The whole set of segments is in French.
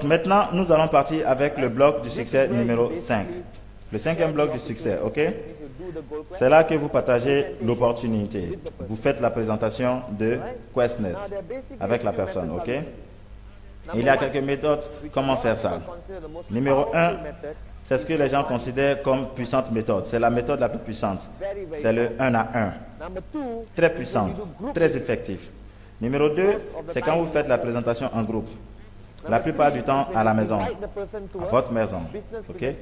maintenant, nous allons partir avec le bloc du succès numéro 5. Le cinquième bloc du succès, ok? C'est là que vous partagez l'opportunité. Vous faites la présentation de QuestNet avec la personne, ok? Il y a quelques méthodes comment faire ça. Numéro 1, c'est ce que les gens considèrent comme puissante méthode. C'est la méthode la plus puissante. C'est le 1 à 1. Très puissante, très effectif. Numéro 2, c'est quand vous faites la présentation en groupe. La plupart du temps à la maison, à votre maison. Okay?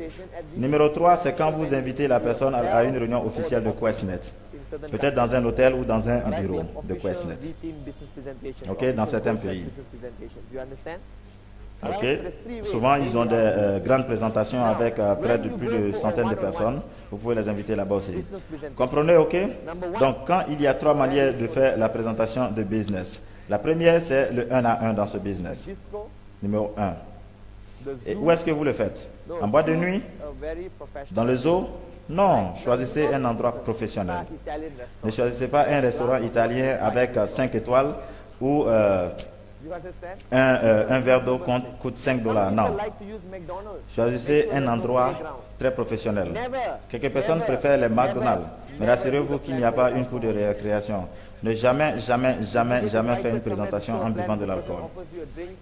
Numéro 3, c'est quand vous invitez la personne à une réunion officielle de QuestNet. Peut-être dans un hôtel ou dans un bureau de QuestNet. Ok, dans certains pays. Ok. Souvent, ils ont des grandes présentations avec près de plus de centaines de personnes. Vous pouvez les inviter là-bas aussi. Comprenez, ok? Donc, quand il y a 3 manières de faire la présentation de business. La première, c'est le 1 à 1 dans ce business. Numéro 1. Et où est-ce que vous le faites? En boîte de nuit? Dans le zoo? Non, choisissez un endroit professionnel. Ne choisissez pas un restaurant italien avec 5 étoiles où un verre d'eau coûte 5 $. Non. Choisissez un endroit très professionnel. Quelques personnes préfèrent les McDonald's, mais rassurez-vous qu'il n'y a pas une cour de récréation. Ne jamais faire une présentation en buvant de l'alcool.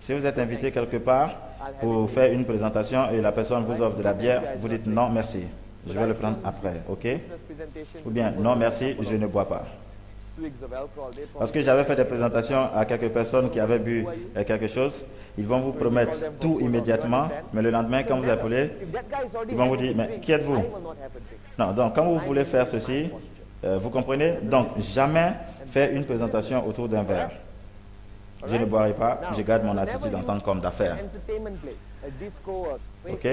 Si vous êtes invité quelque part pour faire une présentation et la personne vous offre de la bière, vous dites non merci, je vais le prendre après, ok? Ou bien non merci, je ne bois pas. Parce que j'avais fait des présentations à quelques personnes qui avaient bu quelque chose, ils vont vous promettre tout immédiatement, mais le lendemain, quand vous appelez, ils vont vous dire, mais qui êtes-vous? Non, donc quand vous voulez faire ceci, vous comprenez? Donc, jamais faire une présentation autour d'un verre. Je ne boirai pas, je garde mon attitude en tant qu'homme d'affaires. Ok?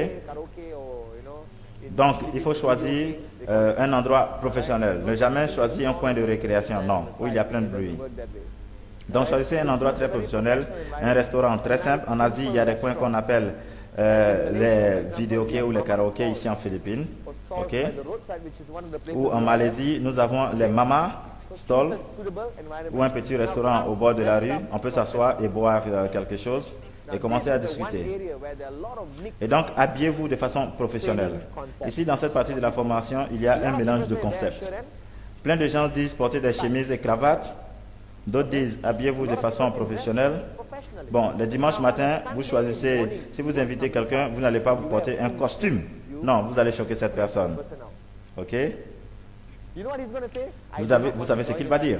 Donc, il faut choisir un endroit professionnel. Ne jamais choisir un coin de récréation, non, où il y a plein de bruit. Donc, choisissez un endroit très professionnel, un restaurant très simple. En Asie, il y a des coins qu'on appelle les vidéokés ou les karaokés ici en Philippines. Ok? Ou en Malaisie, nous avons les mama stall ou un petit restaurant au bord de la rue. On peut s'asseoir et boire quelque chose et commencer à discuter. Et donc, habillez-vous de façon professionnelle. Ici, dans cette partie de la formation, il y a un mélange de concepts. Plein de gens disent porter des chemises et cravates. D'autres disent habillez-vous de façon professionnelle. Bon, le dimanche matin, vous choisissez, si vous invitez quelqu'un, vous n'allez pas vous porter un costume. Non, vous allez choquer cette personne. Ok? Vous savez ce qu'il va dire?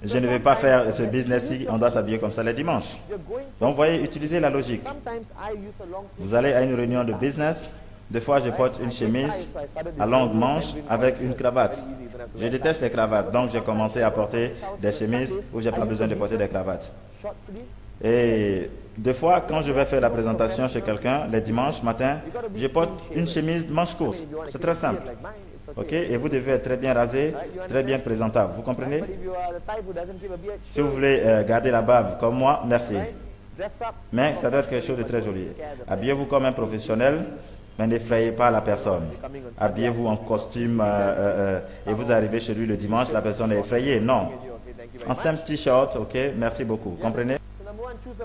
Je ne vais pas faire ce business-ci, on doit s'habiller comme ça les dimanches. Donc, vous voyez, utilisez la logique. Vous allez à une réunion de business. Des fois, je porte une chemise à longue manche avec une cravate. Je déteste les cravates, donc j'ai commencé à porter des chemises où je n'ai pas besoin de porter des cravates. Et des fois, quand je vais faire la présentation chez quelqu'un, les dimanches matin, je porte une chemise manche courte. C'est très simple. Ok? Et vous devez être très bien rasé, très bien présentable. Vous comprenez? Si vous voulez garder la barbe comme moi, merci. Mais ça doit être quelque chose de très joli. Habillez-vous comme un professionnel, mais n'effrayez pas la personne. Habillez-vous en costume et vous arrivez chez lui le dimanche, la personne est effrayée. Non. En simple t-shirt, ok? Merci beaucoup. Comprenez?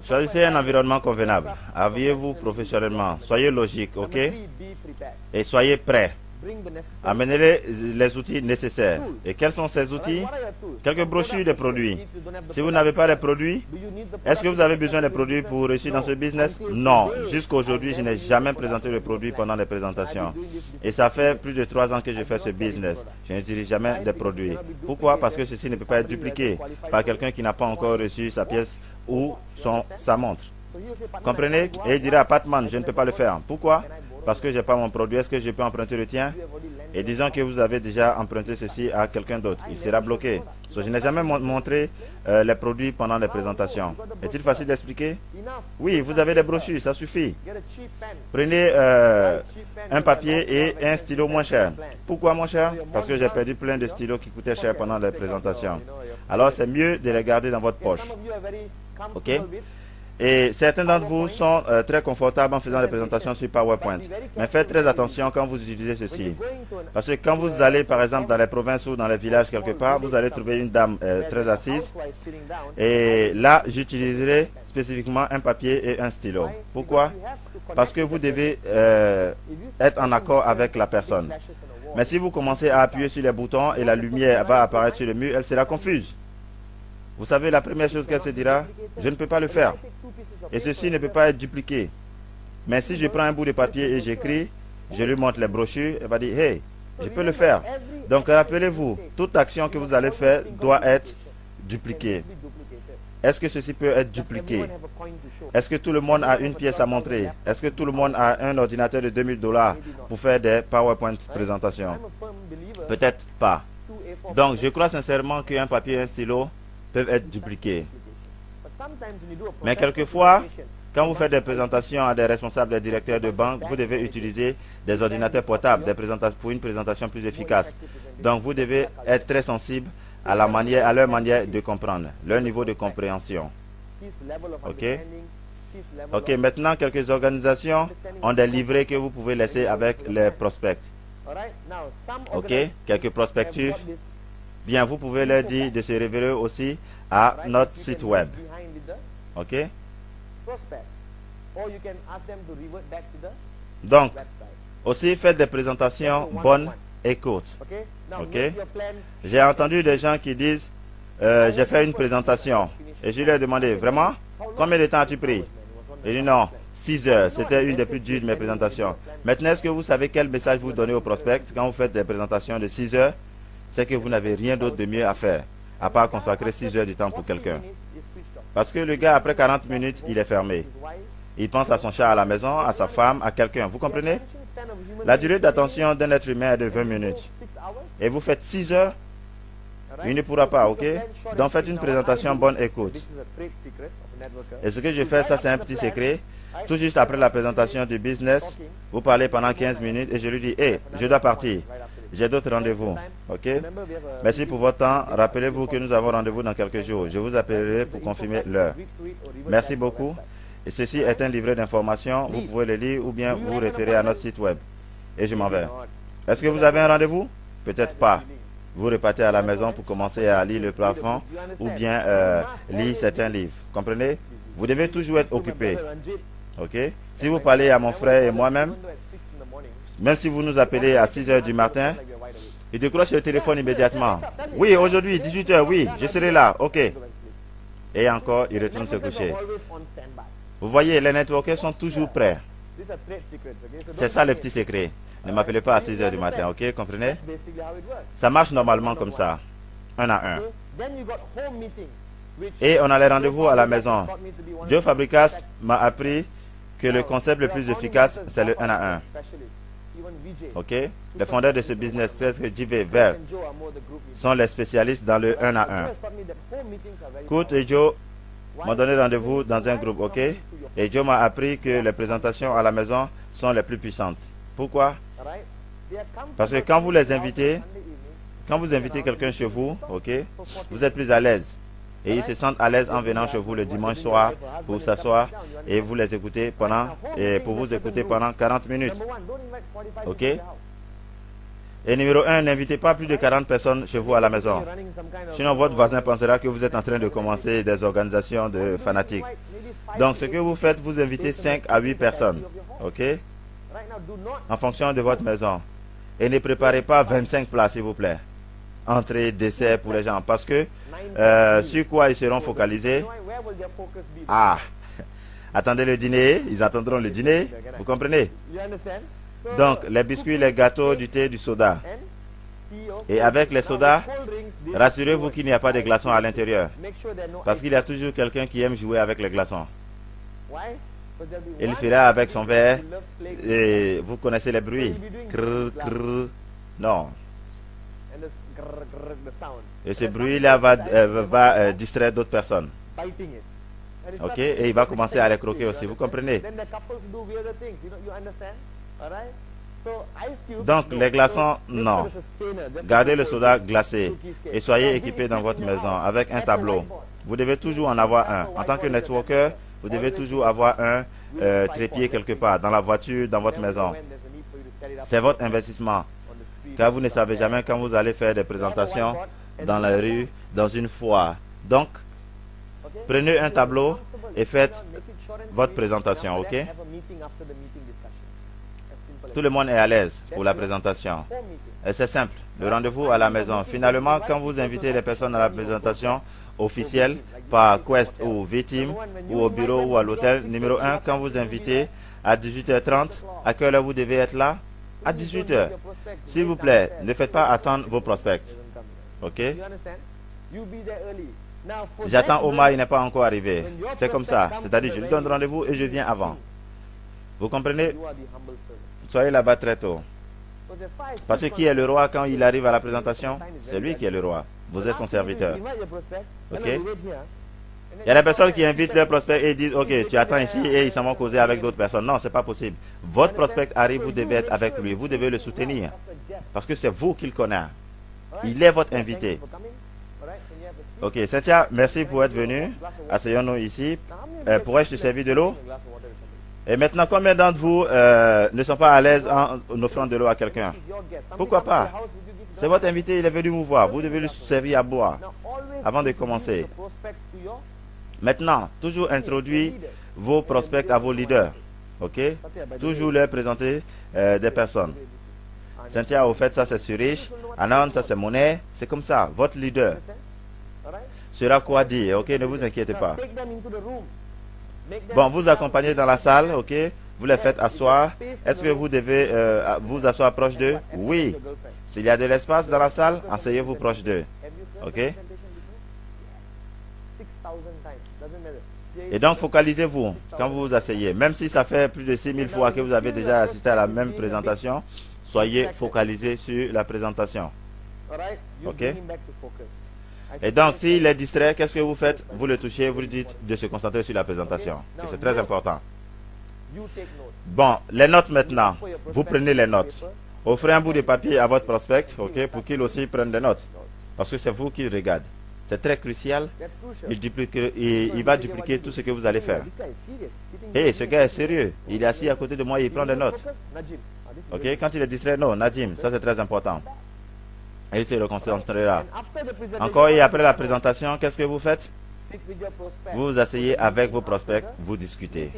Choisissez un environnement convenable. Habillez-vous professionnellement. Soyez logique, ok? Et soyez prêts. Amenez les outils nécessaires. Et quels sont ces outils? Quelques brochures de produits. Si vous n'avez pas les produits, est-ce que vous avez besoin des produits pour réussir dans ce business? Non. Jusqu'à aujourd'hui, je n'ai jamais présenté le produit pendant les présentations. Et ça fait plus de 3 ans que je fais ce business. Je n'utilise jamais des produits. Pourquoi? Parce que ceci ne peut pas être dupliqué par quelqu'un qui n'a pas encore reçu sa pièce ou sa montre. Comprenez? Et il dira, Patman, je ne peux pas le faire. Pourquoi? Parce que je n'ai pas mon produit, est-ce que je peux emprunter le tien? Et disons que vous avez déjà emprunté ceci à quelqu'un d'autre. Il sera bloqué. So, je n'ai jamais montré les produits pendant les présentations. Est-il facile d'expliquer? Oui, vous avez des brochures, ça suffit. Prenez un papier et un stylo moins cher. Pourquoi moins cher? Parce que j'ai perdu plein de stylos qui coûtaient cher pendant les présentations. Alors, c'est mieux de les garder dans votre poche. Ok? Et certains d'entre vous sont très confortables en faisant des présentations sur PowerPoint. Mais faites très attention quand vous utilisez ceci. Parce que quand vous allez, par exemple, dans les provinces ou dans les villages quelque part, vous allez trouver une dame très assise. Et là, j'utiliserai spécifiquement un papier et un stylo. Pourquoi? Parce que vous devez être en accord avec la personne. Mais si vous commencez à appuyer sur les boutons et la lumière va apparaître sur le mur, elle sera confuse. Vous savez, la première chose qu'elle se dira, je ne peux pas le faire. Et ceci ne peut pas être dupliqué. Mais si je prends un bout de papier et j'écris, je lui montre les brochures, elle va dire, hey, je peux le faire. Donc rappelez-vous, toute action que vous allez faire doit être dupliquée. Est-ce que ceci peut être dupliqué? Est-ce que tout le monde a une pièce à montrer? Est-ce que tout le monde a un ordinateur de $2000 pour faire des PowerPoint présentations? Peut-être pas. Donc, je crois sincèrement qu'un papier et un stylo peuvent être dupliqués. Mais quelquefois, quand vous faites des présentations à des responsables, des directeurs de banque, vous devez utiliser des ordinateurs portables pour une présentation plus efficace. Donc, vous devez être très sensible à leur manière de comprendre, leur niveau de compréhension. OK? OK, maintenant, quelques organisations ont des livrets que vous pouvez laisser avec les prospects. OK, quelques prospectus. Bien, vous pouvez leur dire de se référer aussi à notre site web. OK? Donc, aussi faites des présentations bonnes et courtes. OK? J'ai entendu des gens qui disent j'ai fait une présentation et je lui ai demandé vraiment combien de temps as-tu pris? Il dit non, 6 heures. C'était une des plus dures de mes présentations. Maintenant, est-ce que vous savez quel message vous donnez au prospect quand vous faites des présentations de 6 heures? C'est que vous n'avez rien d'autre de mieux à faire, à part consacrer 6 heures du temps pour quelqu'un. Parce que le gars, après 40 minutes, il est fermé. Il pense à son chat à la maison, à sa femme, à quelqu'un. Vous comprenez? La durée d'attention d'un être humain est de 20 minutes. Et vous faites 6 heures, il ne pourra pas, ok? Donc faites une présentation bonne et courte. Et ce que je fais, ça c'est un petit secret. Tout juste après la présentation du business, vous parlez pendant 15 minutes et je lui dis, hey, je dois partir. J'ai d'autres rendez-vous. OK? Merci pour votre temps. Rappelez-vous que nous avons rendez-vous dans quelques jours. Je vous appellerai pour confirmer l'heure. Merci beaucoup. Et ceci est un livret d'informations. Vous pouvez le lire ou bien vous référer à notre site web. Et je m'en vais. Est-ce que vous avez un rendez-vous? Peut-être pas. Vous repartez à la maison pour commencer à lire le plafond ou bien lire certains livres. Comprenez? Vous devez toujours être occupé. OK? Si vous parlez à mon frère et moi-même, même si vous nous appelez à 6 heures du matin, il décroche le téléphone immédiatement. Oui, aujourd'hui, 18 heures, oui, je serai là, ok. Et encore, il retourne se coucher. Vous voyez, les networkers sont toujours prêts. C'est ça le petit secret. Ne m'appelez pas à 6 heures du matin, ok, comprenez? Ça marche normalement comme ça, un à un. Et on a les rendez-vous à la maison. Joe Fabricas m'a appris que le concept le plus efficace, c'est le 1 à 1. OK? Les fondeurs de ce business, c'est que JV Ver, sont les spécialistes dans le 1 à 1. Kurt et Joe m'ont donné rendez-vous dans un groupe, OK? Et Joe m'a appris que les présentations à la maison sont les plus puissantes. Pourquoi? Parce que quand vous les invitez, quand vous invitez quelqu'un chez vous, OK, vous êtes plus à l'aise. Et ils se sentent à l'aise en venant chez vous le dimanche soir pour s'asseoir et vous les écouter pour vous écouter pendant 40 minutes. OK? Et numéro 1, n'invitez pas plus de 40 personnes chez vous à la maison. Sinon, votre voisin pensera que vous êtes en train de commencer des organisations de fanatiques. Donc, ce que vous faites, vous invitez 5 à 8 personnes. OK? En fonction de votre maison. Et ne préparez pas 25 plats, s'il vous plaît. Entrée, dessert pour les gens. Parce que sur quoi ils seront focalisés? Ah, attendez le dîner, ils attendront le dîner. Vous comprenez? Donc, les biscuits, les gâteaux, du thé, du soda. Et avec les sodas, rassurez-vous qu'il n'y a pas de glaçons à l'intérieur. Parce qu'il y a toujours quelqu'un qui aime jouer avec les glaçons. Il fera avec son verre. Et vous connaissez les bruits. Crrr, crrr. Non. Et ce bruit-là va distraire d'autres personnes. Ok? Et il va commencer à les croquer aussi. Vous comprenez? Donc, les glaçons, non. Gardez le soda glacé et soyez équipés dans votre maison avec un tableau. Vous devez toujours en avoir un. En tant que networker, Vous devez toujours avoir un trépied quelque part, dans la voiture, dans votre maison. C'est votre investissement. Car vous ne savez jamais quand vous allez faire des présentations dans la rue, dans une foire. Donc, prenez un tableau et faites votre présentation, ok? Tout le monde est à l'aise pour la présentation. Et c'est simple, le rendez-vous à la maison. Finalement, quand vous invitez les personnes à la présentation officielle par Quest ou V-Team ou au bureau ou à l'hôtel, numéro 1, quand vous invitez à 18h30, à quelle heure vous devez être là? À 18h. S'il vous plaît, ne faites pas attendre vos prospects. Ok? J'attends Omar, il n'est pas encore arrivé. C'est comme ça. C'est-à-dire, je lui donne rendez-vous et je viens avant. Vous comprenez? Soyez là-bas très tôt. Parce que qui est le roi quand il arrive à la présentation? C'est lui qui est le roi. Vous êtes son serviteur. Ok? Il y a des personnes qui invitent leurs prospects et disent, ok, tu attends ici et ils s'en vont causer avec d'autres personnes. Non, c'est pas possible. Votre prospect arrive, vous devez être avec lui. Vous devez le soutenir. Parce que c'est vous qu'il connaît. Il est votre invité. Ok, Cynthia, merci pour être venu. Asseyons-nous ici. Pourrais-je te servir de l'eau? Et maintenant, combien d'entre vous ne sont pas à l'aise en offrant de l'eau à quelqu'un? Pourquoi pas? C'est votre invité, il est venu vous voir. Vous devez lui servir à boire avant de commencer. Maintenant, toujours introduire vos prospects à vos leaders. Ok? Toujours leur présenter des personnes. Cynthia, au fait, ça c'est Zurich. Anan, ça c'est Monet. C'est comme ça. Votre leader sera quoi dire. Ok? Ne vous inquiétez pas. Bon, vous accompagnez dans la salle. Ok? Vous les faites asseoir. Est-ce que vous devez vous asseoir proche d'eux? Oui. S'il y a de l'espace dans la salle, asseyez-vous proche d'eux. Ok? Et donc, focalisez-vous quand vous vous asseyez. Même si ça fait plus de 6000 fois que vous avez déjà assisté à la même présentation, soyez focalisés sur la présentation. Ok? Et donc, s'il est distrait, qu'est-ce que vous faites? Vous le touchez, vous lui dites de se concentrer sur la présentation. Et c'est très important. Bon, les notes maintenant. Vous prenez les notes. Offrez un bout de papier à votre prospect, ok, pour qu'il aussi prenne des notes. Parce que c'est vous qui regarde. C'est très crucial. Il va dupliquer tout ce que vous allez faire. Hey, ce gars est sérieux. Il est assis à côté de moi et il prend des notes. Ok, quand il est distrait, non, Nadim, ça c'est très important. Et il se reconcentrera. Encore et après la présentation, qu'est-ce que vous faites? Vous vous asseyez avec vos prospects, vous discutez.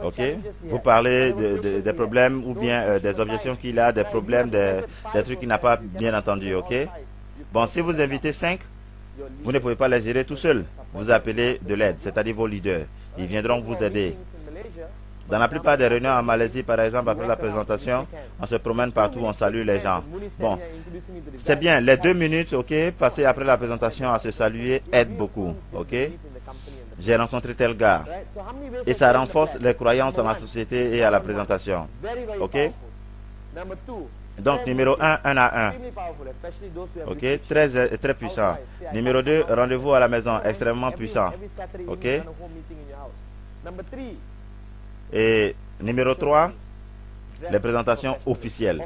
Ok? Vous parlez des problèmes ou bien des objections qu'il a, des problèmes, des trucs qu'il n'a pas bien entendus. Ok? Bon, si vous invitez 5, vous ne pouvez pas les gérer tout seul. Vous appelez de l'aide, c'est-à-dire vos leaders. Ils viendront vous aider. Dans la plupart des réunions en Malaisie, par exemple, après la présentation, on se promène partout, on salue les gens. Bon, c'est bien, les 2 minutes, ok, passées après la présentation à se saluer aident beaucoup, ok. J'ai rencontré tel gars. Et ça renforce les croyances en la société et à la présentation, ok. Donc, numéro 1, 1 à 1. Ok, très puissant. Numéro 2, rendez-vous à la maison, extrêmement puissant. Ok. Et numéro 3, les présentations officielles.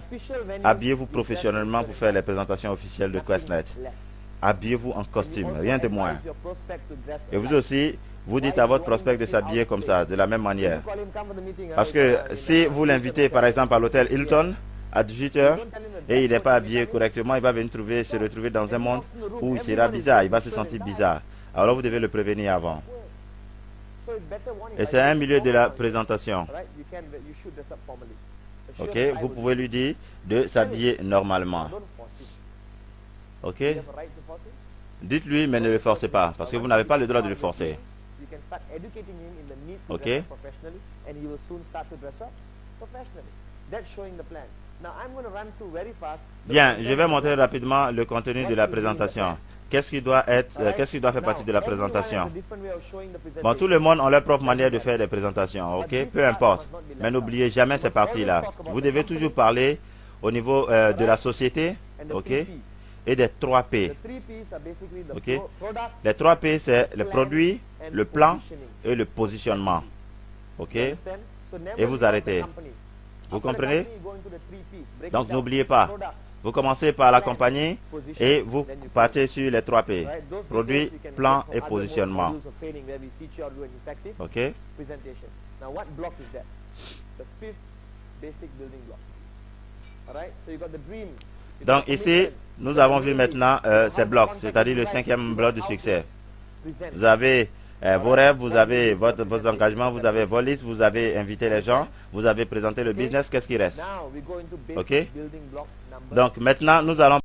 Habillez-vous professionnellement pour faire les présentations officielles de QuestNet. Habillez-vous en costume, rien de moins. Et vous aussi, vous dites à votre prospect de s'habiller comme ça, de la même manière. Parce que si vous l'invitez par exemple à l'hôtel Hilton, à 18h, et il n'est pas habillé correctement, il va venir se retrouver dans un monde où il sera bizarre, il va se sentir bizarre. Alors vous devez le prévenir avant. Et c'est un milieu de la présentation. Ok, vous pouvez lui dire de s'habiller normalement. Ok, dites-lui, mais ne le forcez pas, parce que vous n'avez pas le droit de le forcer. Ok. Bien, je vais montrer rapidement le contenu de la présentation. Qu'est-ce qui doit faire partie de la présentation? Bon, tout le monde a leur propre manière de faire des présentations, ok? Peu importe. Mais n'oubliez jamais ces parties-là. Vous devez toujours parler au niveau de la société, ok? Et des 3 P. Ok? Les 3 P, c'est le produit, le plan et le positionnement. Ok? Et vous arrêtez. Vous comprenez? Donc, n'oubliez pas. Vous commencez par la compagnie et vous partez sur les 3 P. Produit, plan et positionnement. OK? Donc ici, nous avons vu maintenant ces blocs, c'est-à-dire le 5e bloc du succès. Vous avez vos rêves, vous avez vos engagements, vous avez vos listes, vous avez invité les gens, vous avez présenté le business. Qu'est-ce qui reste? OK? Donc maintenant, nous allons